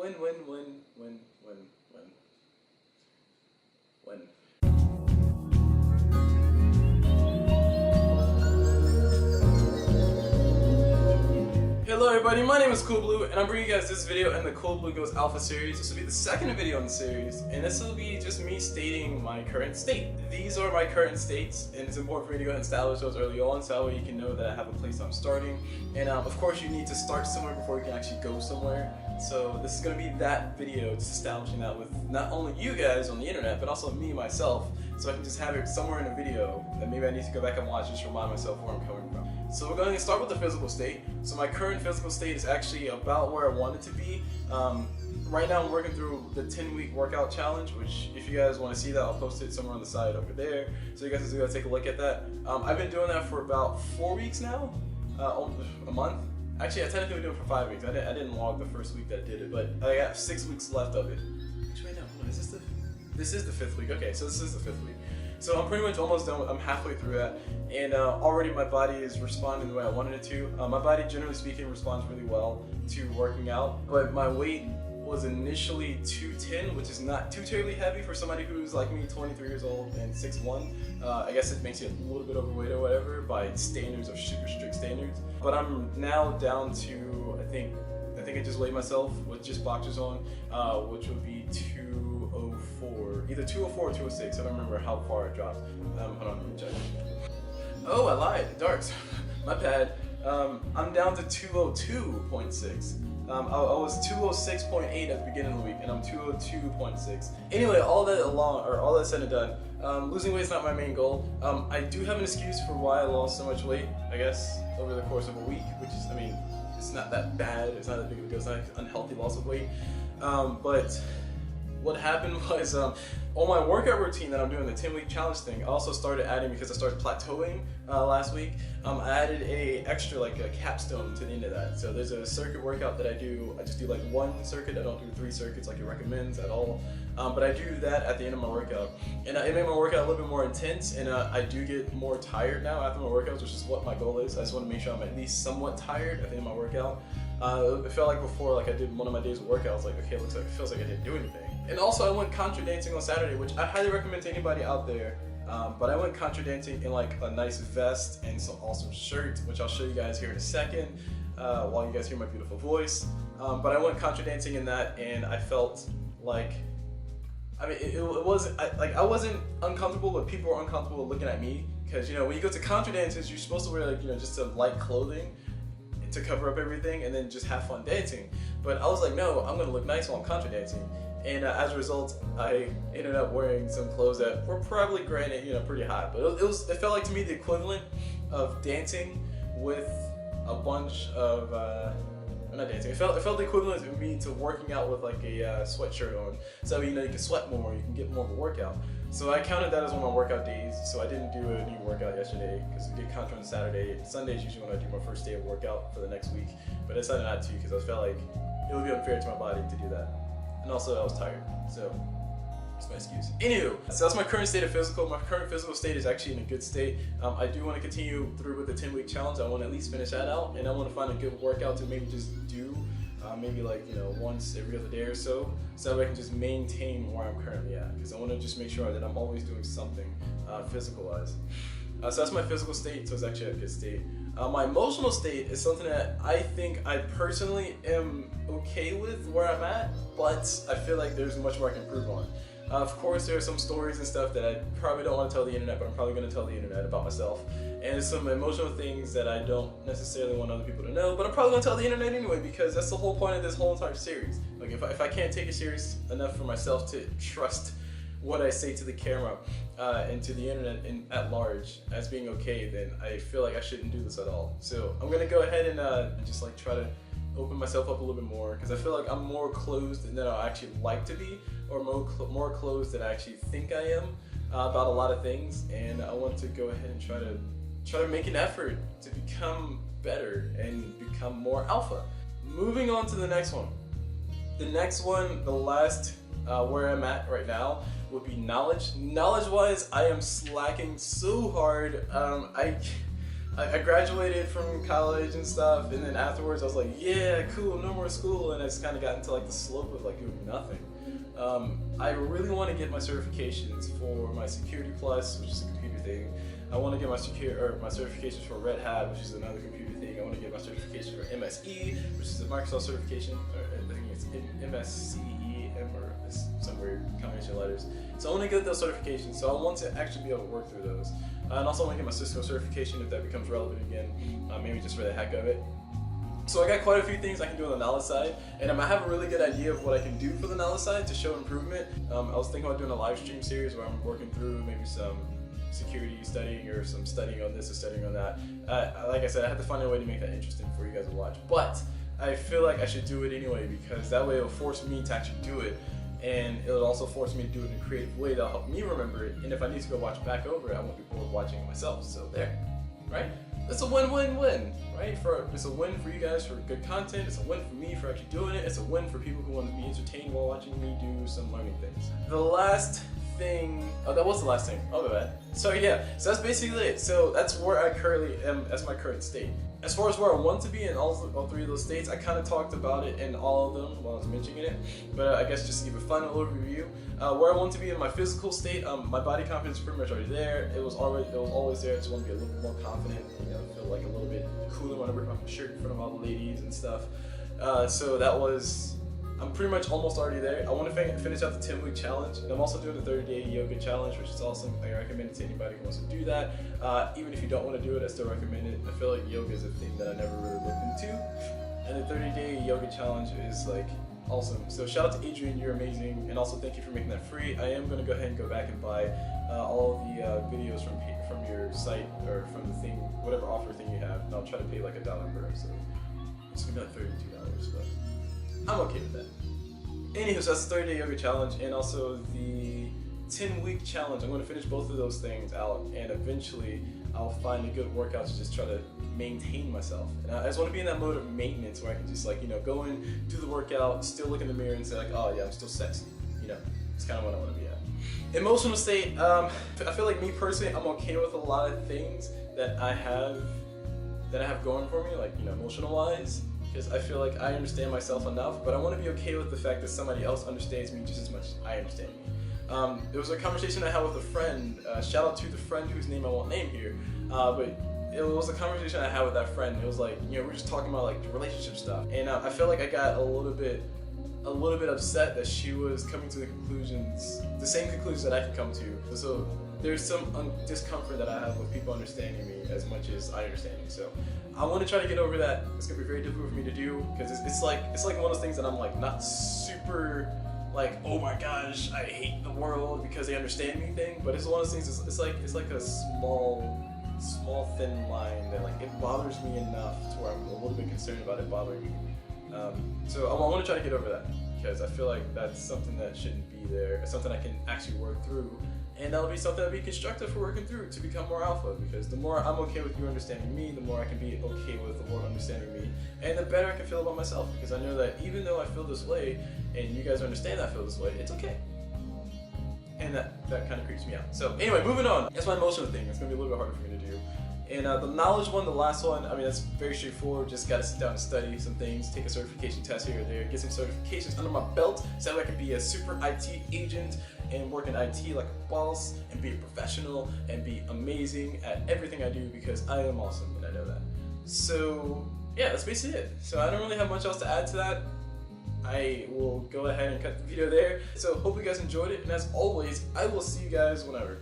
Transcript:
When. Hello everybody, my name is CulBlu, and I'm bringing you guys this video in the CulBlu Goes Alpha series. This will be the second video in the series, and this will be just me stating my current state. These are my current states, and it's important for me to go ahead and establish those early on, so that way you can know that I have a place I'm starting. And of course you need to start somewhere before you can actually go somewhere. So this is going to be that video, just establishing that with not only you guys on the internet, but also me, myself, so I can just have it somewhere in a video that maybe I need to go back and watch just to remind myself where I'm coming from. So we're going to start with the physical state. So my current physical state is actually about where I want it to be. Right now I'm working through the 10-week workout challenge, which if you guys want to see that, I'll post it somewhere on the side over there. So you guys can go take a look at that. I've been doing that for about 4 weeks now, a month. Actually, I technically been doing it for 5 weeks. I didn't log the first week that I did it, but I got 6 weeks left of it. Actually, no, hold on, this is the 5th week. Okay, so this is the 5th week. So I'm pretty much almost done. I'm halfway through that, and already my body is responding the way I wanted it to. My body, generally speaking, responds really well to working out, but my weight was initially 210, which is not too terribly heavy for somebody who's like me, 23 years old and 6'1". I guess it makes you a little bit overweight or whatever by standards of super strict standards. But I'm now down to, I think I just weighed myself with just boxers on, which would be 204, either 204 or 206. I don't remember how far it dropped. Hold on, let me check. Oh, I lied, darks. My bad. I'm down to 202.6. I was 206.8 at the beginning of the week, and I'm 202.6. Anyway, all that said and done, losing weight is not my main goal. I do have an excuse for why I lost so much weight, I guess, over the course of a week, which is, I mean, it's not that bad, it's not that big of a deal, it's not an unhealthy loss of weight. But what happened was, on my workout routine that I'm doing, the 10-week challenge thing, I also started adding, because I started plateauing last week, I added like a capstone to the end of that. So there's a circuit workout that I do. I just do like one circuit, I don't do 3 circuits like it recommends at all. But I do that at the end of my workout. And it made my workout a little bit more intense, and I do get more tired now after my workouts, which is what my goal is. I just want to make sure I'm at least somewhat tired at the end of my workout. It felt like before, like I did one of my days of workout, I was like, okay, it feels like I didn't do anything. And also I went contra dancing on Saturday, which I highly recommend to anybody out there. But I went contra dancing in like a nice vest and some awesome shirt, which I'll show you guys here in a second, while you guys hear my beautiful voice. But I went contra dancing in that, and I felt like, I mean, it wasn't, I wasn't uncomfortable, but people were uncomfortable looking at me. Because, you know, when you go to contra dances, you're supposed to wear, like, you know, just some light clothing to cover up everything and then just have fun dancing. But I was like, no, I'm gonna look nice while I'm contra dancing. And as a result, I ended up wearing some clothes that were probably, granted, you know, pretty hot. But it felt like to me the equivalent of dancing with a bunch of, not dancing. It felt the equivalent of me to working out with like a sweatshirt on. So, you know, you can sweat more, you can get more of a workout. So I counted that as one of my workout days. So I didn't do a new workout yesterday because we did contra on Saturday. Sunday is usually when I do my first day of workout for the next week. But I decided not to because I felt like it would be unfair to my body to do that. And also I was tired, so that's my excuse. Anywho, so that's my current state of physical. My current physical state is actually in a good state. I do want to continue through with the 10-week challenge. I want to at least finish that out, and I want to find a good workout to maybe just do, maybe like, you know, once every other day or so that I can just maintain where I'm currently at. Because I want to just make sure that I'm always doing something physical-wise. So that's my physical state, so it's actually a good state. My emotional state is something that I think I personally am okay with where I'm at, but I feel like there's much more I can improve on. Of course, there are some stories and stuff that I probably don't want to tell the internet, but I'm probably going to tell the internet about myself. And there's some emotional things that I don't necessarily want other people to know, but I'm probably going to tell the internet anyway, because that's the whole point of this whole entire series. Like, if I can't take it serious enough for myself to trust what I say to the camera and to the internet at large as being okay, then I feel like I shouldn't do this at all. So I'm gonna go ahead and just like try to open myself up a little bit more, because I feel like I'm more closed than I actually like to be, or more closed than I actually think I am about a lot of things. And I want to go ahead and try to make an effort to become better and become more alpha. Moving on to the next one. The next one, the last where I'm at right now, would be knowledge. Knowledge-wise, I am slacking so hard. I graduated from college and stuff, and then afterwards I was like, yeah, cool, no more school, and I just kind of got into like the slope of like doing nothing. I really want to get my certifications for my Security Plus, which is a computer thing. I want to get my certifications for Red Hat, which is another computer thing. I want to get my certification for MSE, which is a Microsoft certification. I think it's MSCEM or some weird combination of letters. So I want to get those certifications. So I want to actually be able to work through those. And also I want to get my Cisco certification if that becomes relevant again, maybe just for the heck of it. So I got quite a few things I can do on the knowledge side, and I have a really good idea of what I can do for the knowledge side to show improvement. I was thinking about doing a live stream series where I'm working through maybe some security studying or some studying on this or studying on that. Like I said, I had to find a way to make that interesting for you guys to watch. But I feel like I should do it anyway, because that way it'll force me to actually do it, and it'll also force me to do it in a creative way that'll help me remember it. And if I need to go watch back over it, I won't be bored watching it myself. So there, right? It's a win-win-win, right? It's a win for you guys for good content. It's a win for me for actually doing it. It's a win for people who want to be entertained while watching me do some learning things. The last thing, oh, that was the last thing. Oh, my bad. So yeah, so that's basically it. So that's where I currently am. That's my current state. As far as where I want to be in all three of those states, I kind of talked about it in all of them while I was mentioning it. But I guess just to give a final overview, where I want to be in my physical state, my body confidence is pretty much already there. It was always there. I just want to be a little bit more confident. You know, feel like a little bit cooler when I rip my shirt in front of all the ladies and stuff. So that was. I'm pretty much almost already there. I want to finish out the 10-week challenge, and I'm also doing the 30-day yoga challenge, which is awesome. I recommend it to anybody who wants to do that. Even if you don't want to do it, I still recommend it. I feel like yoga is a thing that I never really looked into, and the 30-day yoga challenge is like awesome. So shout out to Adrian, you're amazing, and also thank you for making that free. I am going to go ahead and go back and buy all of the videos from your site or from the thing, whatever offer thing you have, and I'll try to pay like $1 per episode. It's gonna be like $32, but I'm okay with that. Anywho, so that's the 30-day yoga challenge and also the 10-week challenge. I'm going to finish both of those things out, and eventually I'll find a good workout to just try to maintain myself. And I just want to be in that mode of maintenance where I can just, like, you know, go in, do the workout, still look in the mirror and say like, oh yeah, I'm still sexy. You know, it's kind of what I want to be at. Emotional state, I feel like me personally, I'm okay with a lot of things that I have going for me, like, you know, emotional wise. Because I feel like I understand myself enough, but I want to be okay with the fact that somebody else understands me just as much as I understand me. There was a conversation I had with a friend, shout out to the friend whose name I won't name here, but it was a conversation I had with that friend. It was like, you know, we were just talking about like relationship stuff, and I felt like I got a little bit upset that she was coming to the same conclusions that I can come to. So there's some discomfort that I have with people understanding me as much as I understand me. So I want to try to get over that. It's gonna be very difficult for me to do, because it's like one of those things that I'm like not super like, oh my gosh, I hate the world because they understand me thing. But it's one of those things. It's like a small thin line that like it bothers me enough to where I'm a little bit concerned about it bothering me. So I want to try to get over that, because I feel like that's something that shouldn't be there. It's something I can actually work through. And that'll be something that'll be constructive for working through to become more alpha, because the more I'm okay with you understanding me, the more I can be okay with the world understanding me, and the better I can feel about myself, because I know that even though I feel this way, and you guys understand I feel this way, it's okay. And that kind of creeps me out. So anyway, moving on. That's my emotional thing. It's going to be a little bit harder for me to do. And the knowledge one, the last one, I mean, that's very straightforward. Just got to sit down and study some things, take a certification test here or there, get some certifications under my belt so that I can be a super IT agent and work in IT like a boss and be a professional and be amazing at everything I do, because I am awesome and I know that. So yeah, that's basically it. So I don't really have much else to add to that. I will go ahead and cut the video there. So hope you guys enjoyed it, and as always, I will see you guys whenever.